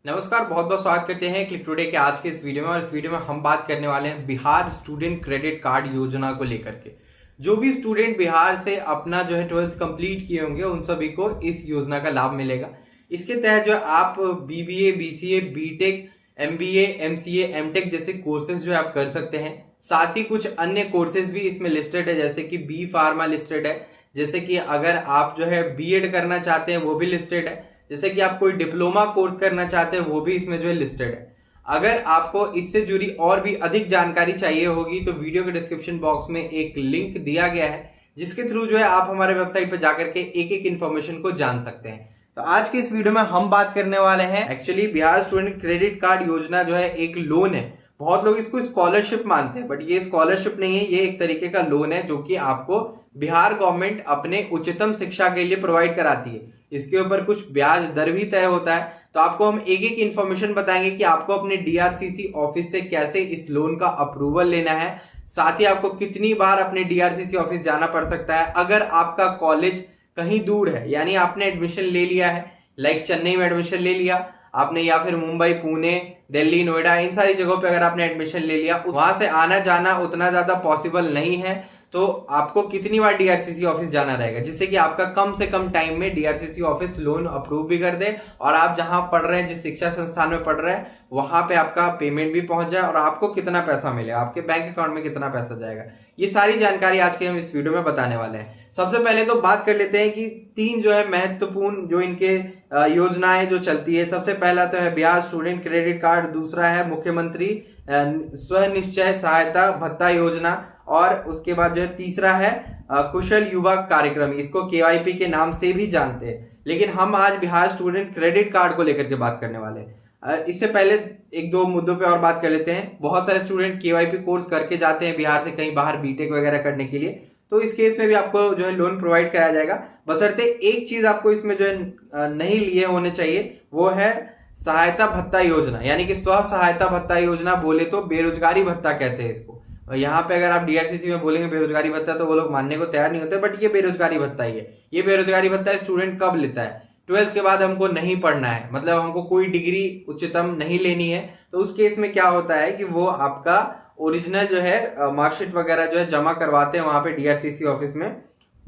नमस्कार, बहुत बहुत स्वागत करते हैं क्लिक टुडे के आज के इस वीडियो में। और इस वीडियो में हम बात करने वाले हैं बिहार स्टूडेंट क्रेडिट कार्ड योजना को लेकर के। जो भी स्टूडेंट बिहार से अपना जो है 12th कंप्लीट किए होंगे उन सभी को इस योजना का लाभ मिलेगा। इसके तहत जो है आप BBA, BCA, B Tech, MBA, MCA, M Tech जैसे कोर्सेज जो है आप कर सकते हैं। साथ ही कुछ अन्य कोर्सेज भी इसमें लिस्टेड है, जैसे कि बी फार्मा लिस्टेड है, जैसे कि अगर आप जो है बीएड करना चाहते हैं वो भी लिस्टेड है, जैसे कि आप कोई डिप्लोमा कोर्स करना चाहते हैं वो भी इसमें जो है लिस्टेड है। अगर आपको इससे जुड़ी और भी अधिक जानकारी चाहिए होगी तो वीडियो के डिस्क्रिप्शन बॉक्स में एक लिंक दिया गया है, जिसके थ्रू जो है आप हमारे वेबसाइट पर जाकर के एक एक इन्फॉर्मेशन को जान सकते हैं। तो आज के इस वीडियो में हम बात करने वाले हैं, actually Bihar student credit card योजना जो है एक लोन है। बहुत लोग इसको स्कॉलरशिप मानते हैं, बट ये स्कॉलरशिप नहीं है, ये एक तरीके का लोन है जो कि आपको बिहार गवर्नमेंट अपने उच्चतम शिक्षा के लिए प्रोवाइड कराती है। इसके ऊपर कुछ ब्याज दर भी तय होता है। तो आपको हम एक एक इन्फॉर्मेशन बताएंगे कि आपको अपने डीआरसीसी ऑफिस से कैसे इस लोन का अप्रूवल लेना है, साथ ही आपको कितनी बार अपने डीआरसीसी ऑफिस जाना पड़ सकता है। अगर आपका कॉलेज कहीं दूर है, यानी आपने एडमिशन ले लिया है, लाइक चेन्नई में एडमिशन ले लिया आपने, या फिर मुंबई, पुणे, दिल्ली, नोएडा, इन सारी जगहों पे अगर आपने एडमिशन ले लिया, वहां से आना जाना उतना ज्यादा पॉसिबल नहीं है, तो आपको कितनी बार डीआरसीसी ऑफिस जाना रहेगा, जिससे कि आपका कम से कम टाइम में डीआरसीसी ऑफिस लोन अप्रूव भी कर दे और आप जहां पढ़ रहे हैं, जिस शिक्षा संस्थान में पढ़ रहे हैं, वहां पे आपका पेमेंट भी पहुंच जाए और आपको कितना पैसा मिलेगा, आपके बैंक अकाउंट में कितना पैसा जाएगा। ये सारी जानकारी आज के हम इस वीडियो में बताने वाले हैं। सबसे पहले तो बात कर लेते हैं कि तीन जो है महत्वपूर्ण जो इनके योजनाएं जो चलती है। सबसे पहला तो है बिहार स्टूडेंट क्रेडिट कार्ड, दूसरा है मुख्यमंत्री स्वनिश्चय सहायता भत्ता योजना, और उसके बाद जो है तीसरा है कुशल युवा कार्यक्रम, इसको केवाईपी के नाम से भी जानते हैं। लेकिन हम आज बिहार स्टूडेंट क्रेडिट कार्ड को लेकर के बात करने वाले हैं। इससे पहले एक दो मुद्दों पे और बात कर लेते हैं। बहुत सारे स्टूडेंट केवाईपी कोर्स करके जाते हैं बिहार से कहीं बाहर बीटेक वगैरह करने के लिए, तो इस केस में भी आपको जो है लोन प्रोवाइड कराया जाएगा। बशर्ते एक चीज आपको इसमें जो है नहीं लिए होने चाहिए, वो है सहायता भत्ता योजना, यानी कि स्व सहायता भत्ता योजना, बोले तो बेरोजगारी भत्ता कहते हैं इसको। यहाँ पे अगर आप डीआरसीसी में बोलेंगे बेरोजगारी भत्ता तो वो लोग मानने को तैयार नहीं होते, बट ये बेरोजगारी भत्ता ही है। ये बेरोजगारी भत्ता स्टूडेंट कब लेता है? 12th के बाद हमको नहीं पढ़ना है, मतलब हमको कोई डिग्री उच्चतम नहीं लेनी है, तो उस केस में क्या होता है कि वो आपका ओरिजिनल जो है मार्कशीट वगैरह जो है जमा करवाते हैं वहां पे डीआरसीसी ऑफिस में।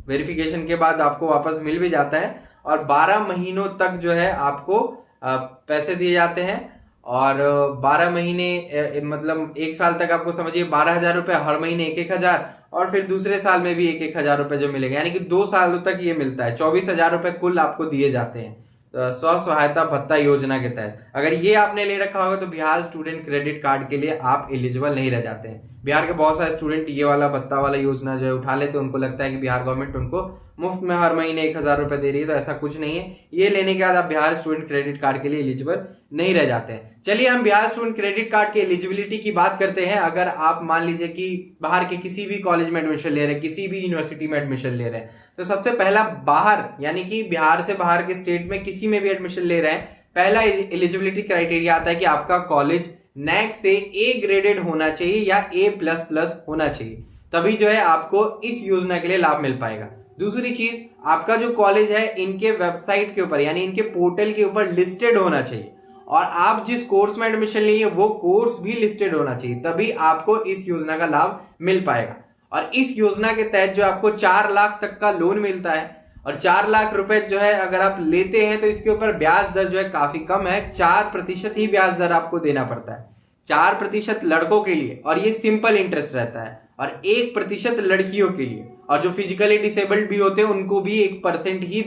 वेरिफिकेशन के बाद आपको वापस मिल भी जाता है और 12 महीनों तक जो है आपको पैसे दिए जाते हैं। और 12 महीने मतलब एक साल तक आपको समझिए 12,000 रुपए हर महीने, 1,000, और फिर दूसरे साल में भी 1,000 रुपए जो मिलेगा, यानी कि 2 सालों तक ये मिलता है। 24,000 रुपए कुल आपको दिए जाते हैं स्व सहायता भत्ता योजना के तहत। अगर ये आपने ले रखा होगा तो बिहार स्टूडेंट क्रेडिट कार्ड के लिए आप एलिजिबल नहीं रह जाते हैं। बिहार के बहुत सारे स्टूडेंट ये वाला भत्ता वाला योजना जो है उठा लेते हैं, उनको लगता है कि बिहार गवर्नमेंट उनको मुफ्त में हर महीने 1,000 रुपए दे रही है, तो ऐसा कुछ नहीं है। ये लेने के बाद आप बिहार स्टूडेंट क्रेडिट कार्ड के लिए एलिजिबल नहीं रह जाते हैं। चलिए हम बिहार स्टूडेंट क्रेडिट कार्ड की एलिजिबिलिटी की बात करते हैं। अगर आप मान लीजिए कि बाहर के किसी भी कॉलेज में एडमिशन ले रहे हैं, किसी भी यूनिवर्सिटी में एडमिशन ले रहे हैं, तो सबसे पहला बाहर, यानी कि बिहार से बाहर के स्टेट में किसी में भी एडमिशन ले रहे हैं, पहला एलिजिबिलिटी क्राइटेरिया आता है कि आपका कॉलेज नैक से ए ग्रेडेड होना चाहिए या A++ होना चाहिए, तभी जो है आपको इस योजना के लिए लाभ मिल पाएगा। दूसरी चीज, आपका जो कॉलेज है इनके वेबसाइट के ऊपर, यानी इनके पोर्टल के ऊपर लिस्टेड होना चाहिए, और आप जिस कोर्स में एडमिशन लिए वो कोर्स भी लिस्टेड होना चाहिए, तभी आपको इस योजना का लाभ मिल पाएगा। और इस योजना के तहत जो आपको 4 लाख तक का लोन मिलता है, और 4 लाख रुपए जो है अगर आप लेते हैं तो इसके ऊपर ब्याज दर जो है काफी कम है, 4% ही ब्याज दर आपको देना पड़ता है। 4% लड़कों के लिए, और ये सिंपल इंटरेस्ट रहता है, और 1% लड़कियों के लिए, और जो फिजिकली डिसेबल्ड भी होते हैं उनको भी 1% ही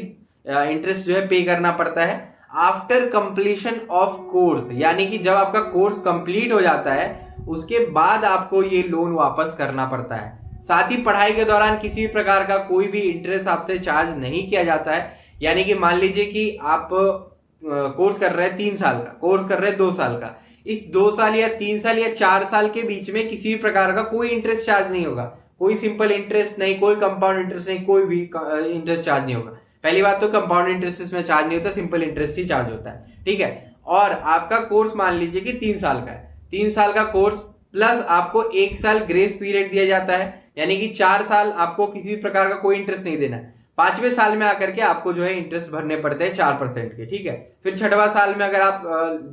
इंटरेस्ट जो है पे करना पड़ता है आफ्टर कंप्लीशन ऑफ कोर्स, यानी कि जब आपका कोर्स कंप्लीट हो जाता है उसके बाद आपको ये लोन वापस करना पड़ता है। साथ ही पढ़ाई के दौरान किसी भी प्रकार का कोई भी इंटरेस्ट आपसे चार्ज नहीं किया जाता है। यानी कि मान लीजिए कि आप कोर्स कर रहे हैं 3 साल का, कोर्स कर रहे हैं 2 साल का, इस 2 साल या 3 साल या 4 साल के बीच में किसी भी प्रकार का कोई इंटरेस्ट चार्ज नहीं होगा, कोई सिंपल इंटरेस्ट नहीं, कोई कंपाउंड इंटरेस्ट नहीं, कोई भी इंटरेस्ट चार्ज नहीं होगा। पहली बात तो कंपाउंड इंटरेस्ट इसमें चार्ज नहीं होता, सिंपल इंटरेस्ट ही चार्ज होता है, ठीक है। और आपका कोर्स मान लीजिए कि 3 साल का है, 3 साल का कोर्स प्लस आपको 1 साल ग्रेस पीरियड दिया जाता है, यानी कि 4 साल आपको किसी प्रकार का कोई इंटरेस्ट नहीं देना है। 5वें साल में आकर के आपको जो है इंटरेस्ट भरने पड़ते हैं 4% के, ठीक है। फिर 6वां साल में अगर आप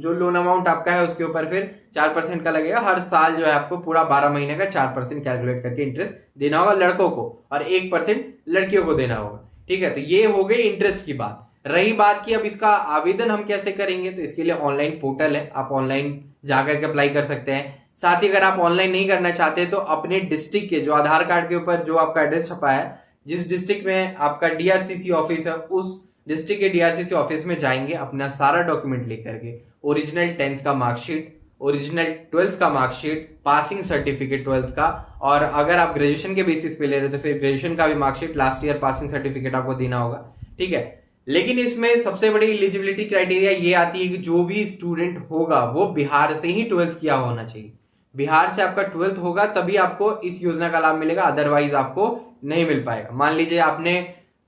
जो लोन अमाउंट आपका है उसके ऊपर फिर 4% का लगेगा। हर साल जो है आपको पूरा 12 महीने का 4% कैलकुलेट करके इंटरेस्ट देना होगा लड़कों को, और 1% लड़कियों को देना होगा, ठीक है। तो ये हो गई इंटरेस्ट की बात। रही बात की अब इसका आवेदन हम कैसे करेंगे, तो इसके लिए ऑनलाइन पोर्टल है, आप ऑनलाइन जाकर के अप्लाई कर सकते हैं। साथ ही अगर आप ऑनलाइन नहीं करना चाहते तो अपने डिस्ट्रिक्ट के जो आधार कार्ड के ऊपर जो आपका एड्रेस छपा है, जिस डिस्ट्रिक्ट में आपका डीआरसीसी ऑफिस है, उस डिस्ट्रिक्ट के डीआरसीसी ऑफिस में जाएंगे, अपना सारा डॉक्यूमेंट लेकर के, ओरिजिनल 10th का मार्कशीट, ओरिजिनल 12th का मार्कशीट, पासिंग सर्टिफिकेट 12th का, और अगर आप ग्रेजुएशन के बेसिस पे ले रहे हो तो फिर ग्रेजुएशन का भी marksheet, last year passing certificate आपको देना होगा, ठीक है। लेकिन इसमें सबसे बड़ी एलिजिबिलिटी क्राइटेरिया ये आती है कि जो भी स्टूडेंट होगा वो बिहार से ही 12th किया होना चाहिए। बिहार से आपका 12th होगा तभी आपको इस योजना का लाभ मिलेगा, अदरवाइज आपको नहीं मिल पाएगा। मान लीजिए आपने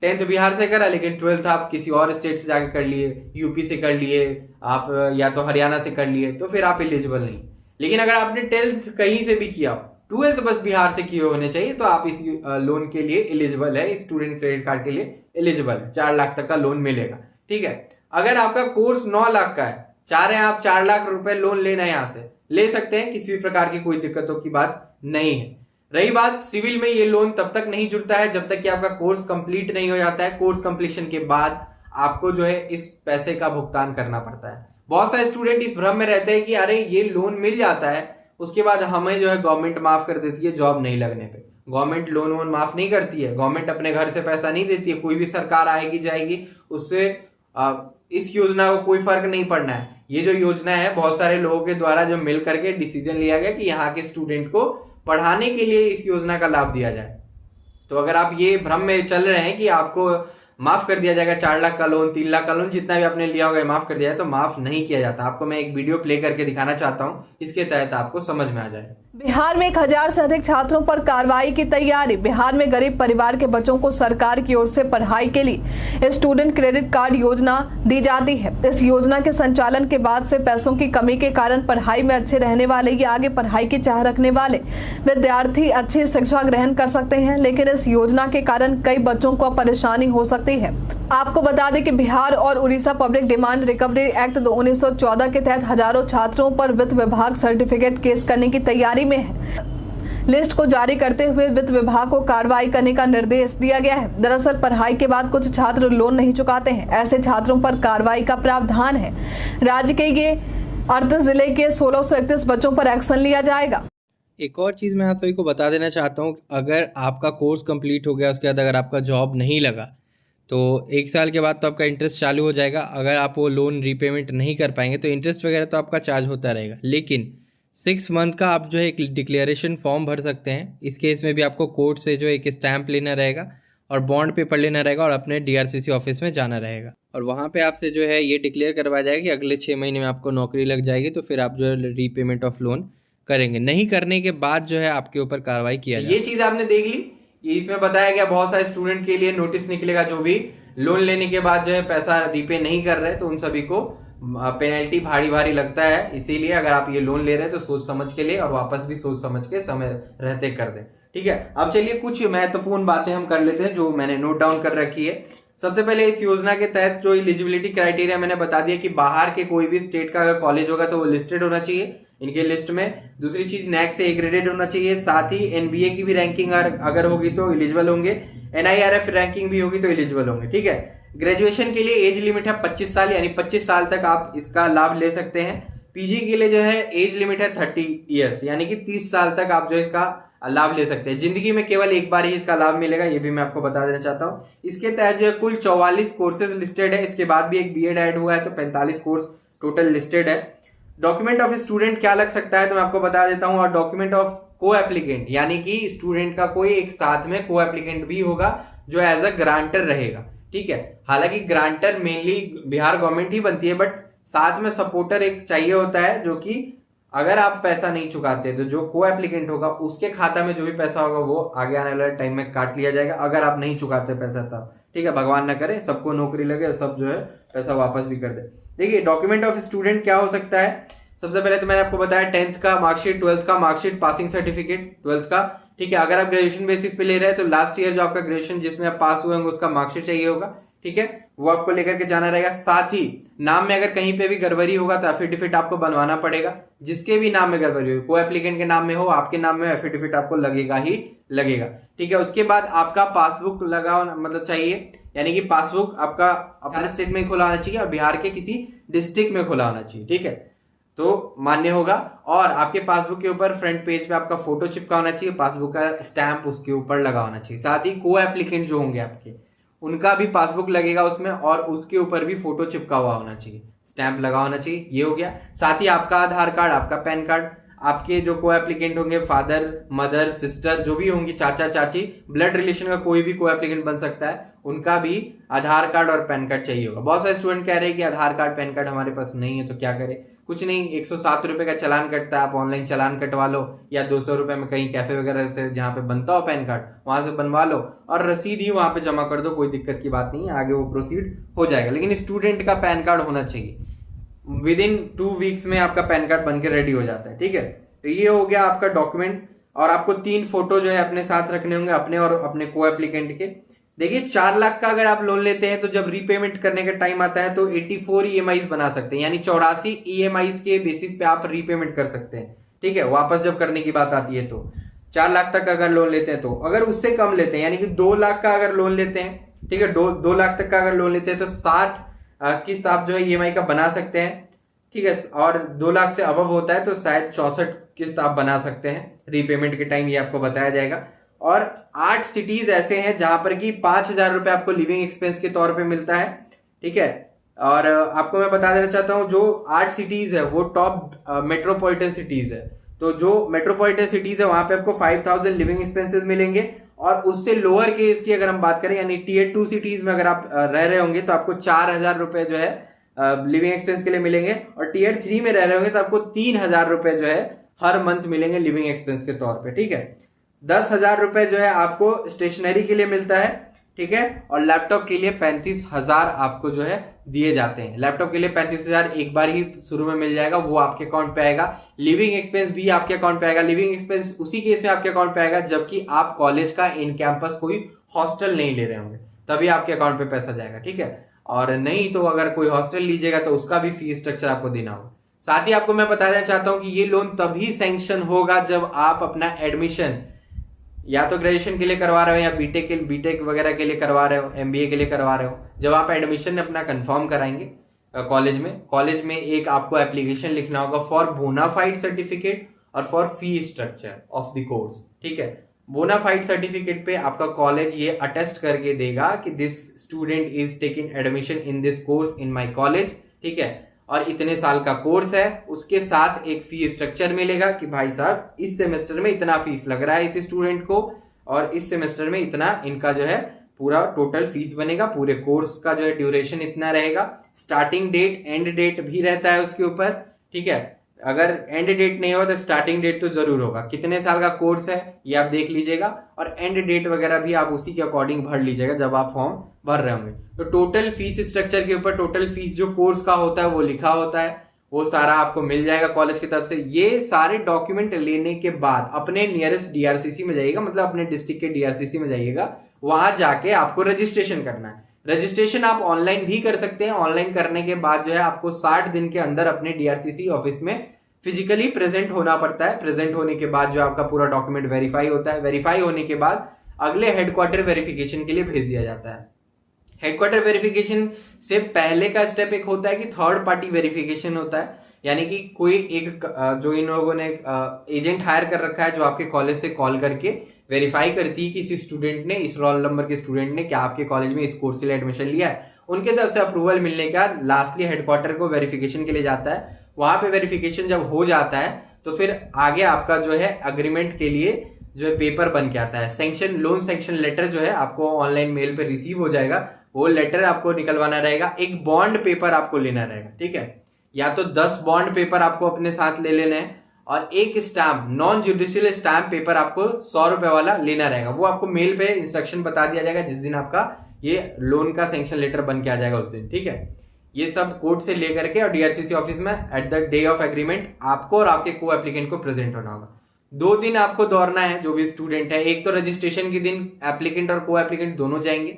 10th बिहार से करा लेकिन 12th आप किसी और स्टेट से जाके कर लिए, यूपी से कर लिए आप, या तो हरियाणा से कर लिए, तो फिर आप एलिजिबल नहीं। लेकिन अगर आपने 10th कहीं से भी किया, 12th बस बिहार से किए होने चाहिए, तो आप इस लोन के लिए एलिजिबल है, स्टूडेंट क्रेडिट कार्ड के लिए एलिजिबल है। 4 लाख तक का लोन मिलेगा, ठीक है। अगर आपका कोर्स 9 लाख का है, चाह रहे हैं आप 4 लाख रुपए लोन लेना है, यहां से ले सकते हैं, किसी भी प्रकार की कोई दिक्कतों की बात नहीं है। रही बात सिविल में, ये लोन तब तक नहीं जुड़ता है जब तक कि आपका कोर्स कंप्लीट नहीं हो जाता है। कोर्स कंप्लीशन के बाद आपको जो है इस पैसे का भुगतान करना पड़ता है। बहुत सारे स्टूडेंट इस भ्रम में रहते हैं कि अरे ये लोन मिल जाता है, उसके बाद हमें जो है गवर्नमेंट माफ कर देती है जॉब नहीं लगने पे। गवर्नमेंट लोन वोन माफ नहीं करती है, गवर्नमेंट अपने घर से पैसा नहीं देती है, कोई भी सरकार आएगी जाएगी, उससे इस योजना को कोई फर्क नहीं पड़ना है। ये जो योजना है बहुत सारे लोगों के द्वारा जो मिल करके डिसीजन लिया गया कि यहाँ के स्टूडेंट को पढ़ाने के लिए इस योजना का लाभ दिया जाए। तो अगर आप ये भ्रम में चल रहे हैं कि आपको माफ कर दिया जाएगा 4 लाख का लोन, 3 लाख का लोन, जितना भी आपने लिया होगा माफ कर दिया जाए, तो माफ नहीं किया जाता। आपको मैं एक वीडियो प्ले करके दिखाना चाहता हूं, इसके तहत आपको समझ में आ जाए। बिहार में 1000 से अधिक छात्रों पर कार्रवाई की तैयारी। बिहार में गरीब परिवार के बच्चों को सरकार की ओर से पढ़ाई के लिए स्टूडेंट क्रेडिट कार्ड योजना दी जाती है। इस योजना के संचालन के बाद से पैसों की कमी के कारण पढ़ाई में अच्छे रहने वाले या आगे पढ़ाई की चाह रखने वाले विद्यार्थी अच्छी शिक्षा ग्रहण कर सकते हैं, लेकिन इस योजना के कारण कई बच्चों को परेशानी हो सकती है। आपको बता दें कि बिहार और Orissa public demand recovery act 1914 के तहत हजारों छात्रों पर वित्त विभाग सर्टिफिकेट केस करने की तैयारी में है। लिस्ट को जारी करते हुए वित्त विभाग को कार्रवाई करने का निर्देश दिया गया है। दरअसल पढ़ाई के बाद कुछ छात्र लोन नहीं चुकाते हैं, ऐसे छात्रों पर कार्रवाई का प्रावधान है। राज्य के ये 38 जिले के 1631 बच्चों पर एक्शन लिया जाएगा। एक और चीज़ मैं आप सभी को बता देना चाहता हूँ, अगर आपका कोर्स कंप्लीट हो गया, उसके बाद अगर आपका जॉब नहीं लगा तो 1 साल के बाद तो आपका इंटरेस्ट चालू हो जाएगा। अगर आप वो लोन रीपेमेंट नहीं कर पाएंगे तो इंटरेस्ट वगैरह तो आपका चार्ज होता रहेगा, लेकिन 6 मंथ का आप जो है एक डिक्लेरेशन फॉर्म भर सकते हैं। इस केस में भी आपको कोर्ट से जो एक स्टैंप लेना रहेगा और बॉन्ड पेपर लेना रहेगा और अपने डीआरसीसी ऑफिस में जाना रहेगा, और वहाँ पे आपसे जो है ये डिक्लेयर करवाया जाएगा कि अगले 6 महीने में आपको नौकरी लग जाएगी, तो फिर आप जो है रीपेमेंट ऑफ लोन करेंगे। नहीं करने के बाद जो है आपके ऊपर कार्रवाई किया जाए। ये चीज़ आपने देख ली, ये इसमें बताया गया बहुत सारे स्टूडेंट के लिए नोटिस निकलेगा, जो भी लोन लेने के बाद जो है पैसा रीपे नहीं कर रहे तो उन सभी को पेनल्टी भारी भारी लगता है। इसीलिए अगर आप ये लोन ले रहे हैं तो सोच समझ के लिए और वापस भी सोच समझ के समय रहते कर दें, ठीक है। अब चलिए कुछ महत्वपूर्ण बातें हम कर लेते हैं जो मैंने नोट डाउन कर रखी है। सबसे पहले इस योजना के तहत जो एलिजिबिलिटी क्राइटेरिया मैंने बता दिया कि बाहर के कोई भी स्टेट का अगर कॉलेज होगा तो वो लिस्टेड होना चाहिए इनके लिस्ट में। दूसरी चीज नैक से ए ग्रेडेड होना चाहिए, साथ ही एनबीए की भी रैंकिंग अगर होगी तो एलिजिबल होंगे, एनआईआरएफ रैंकिंग भी होगी तो एलिजिबल होंगे, ठीक है। ग्रेजुएशन के लिए एज लिमिट है 25 साल, यानी 25 साल तक आप इसका लाभ ले सकते हैं। पीजी के लिए जो है एज लिमिट है 30 ईयर्स, यानी कि 30 साल तक आप जो इसका लाभ ले सकते हैं। जिंदगी में केवल एक बार ही इसका लाभ मिलेगा, ये भी मैं आपको बता देना चाहता हूँ। इसके तहत जो है कुल 44 कोर्सेज लिस्टेड है, इसके बाद भी एक बीएड ऐड हुआ है तो 45 कोर्स टोटल लिस्टेड है। डॉक्यूमेंट ऑफ स्टूडेंट क्या लग सकता है तो मैं आपको बता देता हूँ, और डॉक्यूमेंट ऑफ को एप्लीकेंट, यानी कि स्टूडेंट का कोई एक साथ में को एप्लीकेंट भी होगा जो एज अ ग्रांटर रहेगा, ठीक है। हालांकि ग्रांटर मेनली बिहार गवर्नमेंट ही बनती है, बट साथ में सपोर्टर एक चाहिए होता है, जो कि अगर आप पैसा नहीं चुकाते तो जो को एप्लीकेंट होगा उसके खाता में जो भी पैसा होगा वो आगे आने वाले टाइम में काट लिया जाएगा, अगर आप नहीं चुकाते पैसा तब, ठीक है। भगवान ना करे सबको नौकरी लगे, सब जो है पैसा वापस भी कर दे। देखिए डॉक्यूमेंट ऑफ स्टूडेंट क्या हो सकता है। सबसे पहले तो मैंने आपको बताया 10th का मार्कशीट, 12th का मार्कशीट, पासिंग सर्टिफिकेट 12th का, ठीक है। अगर आप ग्रेजुएशन बेसिस पे ले रहे हैं तो लास्ट ईयर जो आपका ग्रेजुएशन जिसमें आप पास हुए होंगे उसका मार्कशीट चाहिए होगा, ठीक है, वो आपको लेकर के जाना रहेगा। साथ ही नाम में अगर कहीं पे भी गड़बड़ी होगा तो एफिडेविट आपको बनवाना पड़ेगा। जिसके भी नाम में गड़बड़ी हो, कोई एप्लीकेंट के नाम में हो, आपके नाम में एफिडेविट आपको लगेगा ही लगेगा, ठीक है। उसके बाद आपका पासबुक लगा मतलब चाहिए, यानी कि पासबुक आपका अपने स्टेट में खुला होना चाहिए और बिहार के किसी डिस्ट्रिक्ट में खुला होना चाहिए, ठीक है, तो मान्य होगा। और आपके पासबुक के ऊपर फ्रंट पेज पे आपका फोटो चिपका होना चाहिए, पासबुक का स्टैंप उसके ऊपर लगा होना चाहिए। साथ ही को एप्लीकेंट जो होंगे आपके, उनका भी पासबुक लगेगा उसमें और उसके ऊपर भी फोटो चिपका हुआ होना चाहिए, स्टैंप लगा होना चाहिए। ये हो गया। साथ ही आपका आधार कार्ड, आपका पैन कार्ड, आपके जो को एप्लीकेंट होंगे फादर मदर सिस्टर जो भी होंगी, चाचा चाची, ब्लड रिलेशन का कोई भी को एप्लीकेंट बन सकता है, उनका भी आधार कार्ड और पैन कार्ड चाहिए होगा। बहुत सारे स्टूडेंट कह रहे हैं कि आधार कार्ड पैन कार्ड हमारे पास नहीं है तो क्या करें। कुछ नहीं, 107 रुपए का चालान कटता है, आप ऑनलाइन चालान कटवा लो, या 200 रुपए में कहीं कैफे वगैरह से जहाँ पे बनता हो पैन कार्ड वहां से बनवा लो और रसीद ही वहां पे जमा कर दो, कोई दिक्कत की बात नहीं है, आगे वो प्रोसीड हो जाएगा। लेकिन स्टूडेंट का पैन कार्ड होना चाहिए, विद इन 2 वीक्स में आपका पैन कार्ड बनके रेडी हो जाता है, ठीक है। तो ये हो गया आपका डॉक्यूमेंट। और आपको 3 फोटो जो है अपने साथ रखने होंगे, अपने और अपने को एप्लीकेंट के। देखिए 4 लाख का अगर आप लोन लेते हैं तो जब रीपेमेंट करने का टाइम आता है तो 84 ईएमआईज बना सकते हैं, यानी 84 ईएमआईज के बेसिस पे आप रीपेमेंट कर सकते हैं, ठीक है, वापस जब करने की बात आती है तो। 4 लाख तक अगर लोन लेते हैं तो, अगर उससे कम लेते हैं यानी कि 2 लाख का अगर लोन लेते हैं, ठीक है, 2 लाख तक का अगर लोन लेते हैं तो 60 किस्त आप जो है ईएमआई का बना सकते हैं, ठीक है। और 2 लाख से अबव होता है तो शायद 64 किस्त आप बना सकते हैं रीपेमेंट के टाइम, ये आपको बताया जाएगा। और 8 सिटीज ऐसे हैं जहां पर कि 5,000 रुपए आपको लिविंग एक्सपेंस के तौर पे मिलता है, ठीक है। और आपको मैं बता देना चाहता हूं जो 8 सिटीज है वो टॉप मेट्रोपॉलिटन सिटीज है। तो जो मेट्रोपॉलिटन सिटीज है वहां पे आपको 5,000 लिविंग एक्सपेंसेस मिलेंगे। और उससे लोअर केस की अगर हम बात करें, यानी टियर 2 सिटीज में अगर आप रह रहे होंगे तो आपको 4,000 रुपए जो है लिविंग एक्सपेंस के लिए मिलेंगे। और टियर 3 में रह रहे होंगे तो आपको 3,000 रुपए जो है हर मंथ मिलेंगे लिविंग एक्सपेंस के तौर पे, ठीक है। 10,000 रुपए जो है आपको स्टेशनरी के लिए मिलता है, ठीक है। और लैपटॉप के लिए 35,000 आपको जो है दिए जाते हैं। लैपटॉप के लिए 35,000 एक बार ही शुरू में मिल जाएगा, वो आपके अकाउंट पे आएगा। लिविंग एक्सपेंस भी आपके अकाउंट पे आएगा। लिविंग एक्सपेंस उसी केस में आपके अकाउंट पे आएगा जबकि आप कॉलेज का इन कैंपस कोई हॉस्टल नहीं ले रहे होंगे, तभी आपके अकाउंट पे पैसा जाएगा, ठीक है। और नहीं तो अगर कोई हॉस्टल लीजिएगा तो उसका भी फीस स्ट्रक्चर आपको देना होगा। साथ ही आपको मैं बताना चाहता हूं कि ये लोन तभी सैंक्शन होगा जब आप अपना एडमिशन या तो ग्रेजुएशन के लिए करवा रहे हो या बीटेक वगैरह के लिए करवा रहे हो, एमबीए के लिए करवा रहे हो। जब आप एडमिशन अपना कंफर्म कराएंगे कॉलेज में एक आपको एप्लीकेशन लिखना होगा फॉर बोनाफाइड सर्टिफिकेट और for fee structure of the course, ठीक है। बोनाफाइड सर्टिफिकेट पे आपका कॉलेज ये अटेस्ट करके देगा कि this student is taking admission in this course in my college, ठीक है, और इतने साल का कोर्स है। उसके साथ एक फी स्ट्रक्चर मिलेगा कि भाई साहब इस सेमेस्टर में इतना फीस लग रहा है इस स्टूडेंट को, और इस सेमेस्टर में इतना इनका जो है पूरा टोटल फीस बनेगा, पूरे कोर्स का जो है ड्यूरेशन इतना रहेगा। स्टार्टिंग डेट एंड डेट भी रहता है उसके ऊपर, ठीक है। अगर एंड डेट नहीं हो तो स्टार्टिंग डेट तो जरूर होगा। कितने साल का कोर्स है ये आप देख लीजिएगा, और एंड डेट वगैरह भी आप उसी के अकॉर्डिंग भर लीजिएगा जब आप फॉर्म भर रहे होंगे। तो टोटल फीस स्ट्रक्चर के ऊपर टोटल फीस जो कोर्स का होता है वो लिखा होता है, वो सारा आपको मिल जाएगा कॉलेज की तरफ से। ये सारे डॉक्यूमेंट लेने के बाद अपने नियरेस्ट डीआरसीसी में जाइएगा, मतलब अपने डिस्ट्रिक्ट के डीआरसीसी में जाइएगा, वहां जाके आपको रजिस्ट्रेशन करना है। रजिस्ट्रेशन आप ऑनलाइन भी कर सकते हैं। ऑनलाइन करने के बाद जो है आपको 60 दिन के अंदर अपने डीआरसीसी ऑफिस में फिजिकली प्रेजेंट होना पड़ता है। प्रेजेंट होने के बाद जो आपका पूरा डॉक्यूमेंट वेरीफाई होता है। वेरीफाई होने के बाद अगले हेडक्वार्टर वेरिफिकेशन के लिए भेज दिया जाता है। हेडक्वार्टर वेरिफिकेशन से पहले का स्टेप एक होता है कि थर्ड पार्टी वेरिफिकेशन होता है, यानी कि कोई एक जो इन लोगों ने एजेंट हायर कर रखा है जो आपके कॉलेज से कॉल करके वेरीफाई करती है कि इस स्टूडेंट ने, इस रोल नंबर के स्टूडेंट ने क्या आपके कॉलेज में इस कोर्स के लिए एडमिशन लिया है। उनके तरफ से अप्रूवल मिलने के बाद लास्टली हेडक्वार्टर को वेरिफिकेशन के लिए जाता है। वहां पे वेरिफिकेशन जब हो जाता है तो फिर आगे आपका जो है अग्रीमेंट के लिए जो है पेपर बन के आता है। सैंक्शन लोन सैंक्शन लेटर जो है आपको ऑनलाइन मेल पे रिसीव हो जाएगा। वो लेटर आपको निकलवाना रहेगा। एक बॉन्ड पेपर आपको लेना रहेगा, ठीक है। या तो 10 बॉन्ड पेपर आपको अपने साथ ले लेना है, और एक stamp non judicial stamp paper आपको 100 रुपए वाला लेना रहेगा। वो आपको मेल पे इंस्ट्रक्शन बता दिया जाएगा जिस दिन आपका ये लोन का सैंक्शन लेटर बन के आ जाएगा उस दिन, ठीक है। ये सब कोर्ट से लेकर के और डीआरसीसी ऑफिस में at the day of agreement आपको और आपके को एप्लीकेंट को प्रेजेंट होना होगा। 2 दिन आपको दौड़ना है जो भी स्टूडेंट है। एक तो रजिस्ट्रेशन के दिन एप्लीकेंट और को एप्लीकेंट दोनों जाएंगे,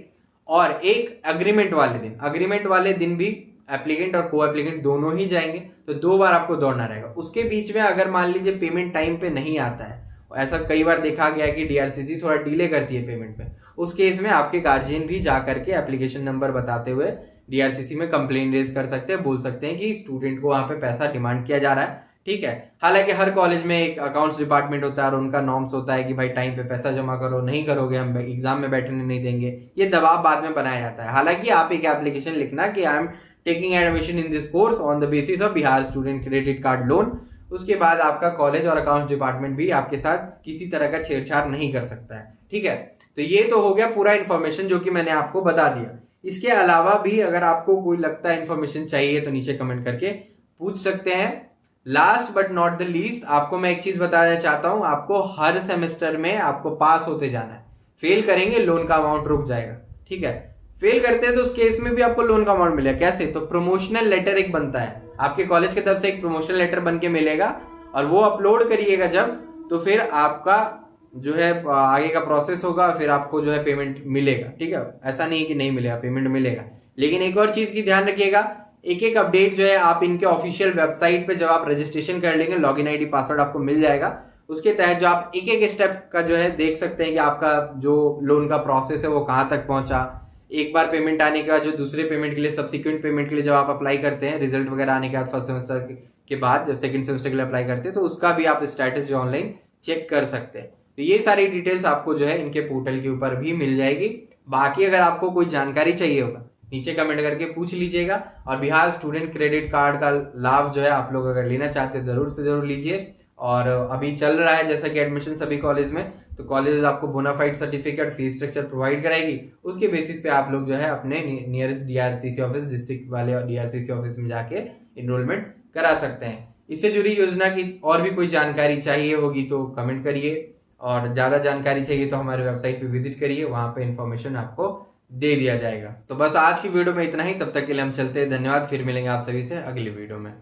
और एक अग्रीमेंट वाले दिन भी एप्लीकेंट और को एप्लीकेंट दोनों ही जाएंगे। तो 2 बार आपको दौड़ना रहेगा। उसके बीच में अगर मान लीजिए पेमेंट टाइम पे नहीं आता है, ऐसा कई बार देखा गया है कि डीआरसीसी थोड़ा डिले करती है पेमेंट में, उस केस में आपके गार्जियन भी जा करके एप्लीकेशन नंबर बताते हुए डीआरसीसी में कंप्लेन रेज कर सकते हैं, बोल सकते हैं कि स्टूडेंट को वहां पे पैसा डिमांड किया जा रहा है। ठीक है, हालांकि हर कॉलेज में एक अकाउंट्स डिपार्टमेंट होता है और उनका नॉर्म्स होता है कि भाई टाइम पे पैसा जमा करो, नहीं करोगे हम एग्जाम में बैठने नहीं देंगे। ये दबाव बाद में बनाया जाता है। हालांकि आप एक एप्लीकेशन लिखना कि I am taking admission in this course on the basis of Bihar student credit card loan. उसके बाद आपका कॉलेज और अकाउंट्स डिपार्टमेंट भी आपके साथ किसी तरह का छेड़छाड़ नहीं कर सकता है। ठीक है, तो ये तो हो गया पूरा इन्फॉर्मेशन जो कि मैंने आपको बता दिया। इसके अलावा भी अगर आपको कोई लगता है इन्फॉर्मेशन चाहिए तो नीचे कमेंट करके पूछ सकते हैं। Last but not the least, आपको मैं एक चीज बताना चाहता हूं, आपको हर सेमेस्टर में आपको पास होते जाना है। फेल करेंगे लोन का अमाउंट रुक जाएगा। ठीक है, फेल करते हैं तो उस केस में भी आपको लोन का अमाउंट मिलेगा। कैसे? तो प्रमोशनल लेटर एक बनता है आपके कॉलेज की तरफ से, एक प्रमोशनल लेटर बन के मिलेगा, और वो अपलोड करिएगा जब, तो फिर आपका जो है आगे का प्रोसेस होगा, फिर आपको जो है पेमेंट मिलेगा। ठीक है, ऐसा नहीं कि नहीं मिलेगा, पेमेंट मिलेगा। लेकिन एक और चीज की ध्यान रखिएगा, एक एक अपडेट जो है आप इनके ऑफिशियल वेबसाइट पे जब आप रजिस्ट्रेशन कर लेंगे, लॉगिन आईडी पासवर्ड आपको मिल जाएगा। उसके तहत जो आप एक एक स्टेप का जो है देख सकते हैं कि आपका जो लोन का प्रोसेस है वो कहाँ तक पहुंचा। एक बार पेमेंट आने के बाद जो दूसरे पेमेंट के लिए, सब्सिक्वेंट पेमेंट के लिए जब आप अप्लाई करते हैं, रिजल्ट वगैरह आने के बाद फर्स्ट सेमेस्टर के बाद जब सेकंड सेमेस्टर के लिए अप्लाई करते हैं, तो उसका भी आप स्टेटस जो ऑनलाइन चेक कर सकते हैं। तो ये सारी डिटेल्स आपको जो है इनके पोर्टल के ऊपर भी मिल जाएगी। बाकी अगर आपको कोई जानकारी चाहिए होगा नीचे कमेंट करके पूछ लीजिएगा। और बिहार स्टूडेंट क्रेडिट कार्ड का लाभ जो है आप लोग अगर लेना चाहते हैं जरूर से जरूर लीजिए। और अभी चल रहा है जैसा कि एडमिशन सभी कॉलेज में, तो कॉलेज आपको bonafide certificate, fees structure provide कराएगी। उसके बेसिस पे आप लोग जो है अपने नियरेस्ट डीआरसीसी ऑफिस, डिस्ट्रिक्ट वाले डीआरसीसी ऑफिस में जाके इनरोलमेंट करा सकते हैं। इससे जुड़ी योजना की और भी कोई जानकारी चाहिए होगी तो कमेंट करिए, और ज्यादा जानकारी चाहिए तो हमारे वेबसाइट पे विजिट करिए, वहां पे इन्फॉर्मेशन आपको दे दिया जाएगा। तो बस आज की वीडियो में इतना ही, तब तक के लिए हम चलते हैं। धन्यवाद, फिर मिलेंगे आप सभी से अगली वीडियो में।